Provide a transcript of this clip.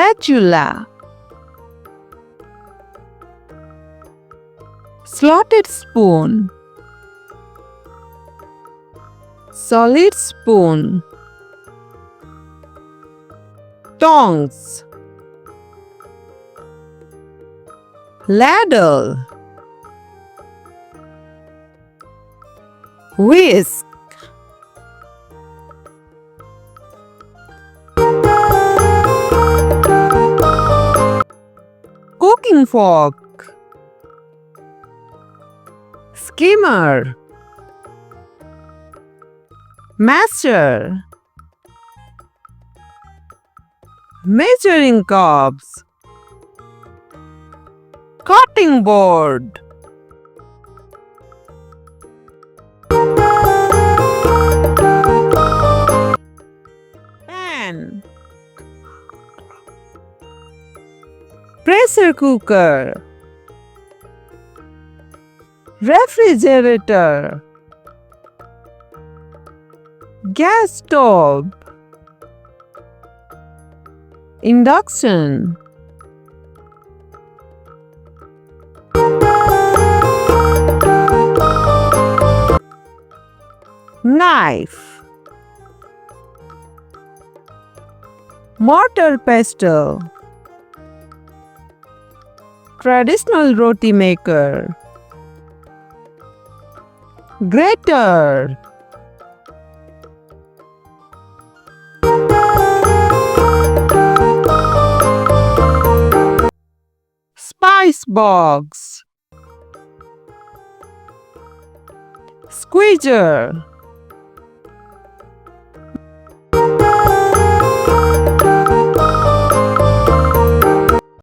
spatula, slotted spoon, solid spoon, tongs, ladle, whisk, cooking fork, skimmer, masher, measuring cups, cutting board, pan, pressure cooker, refrigerator, gas stove, induction, knife, mortar pestle, traditional roti maker, grater, spice box, squeezer,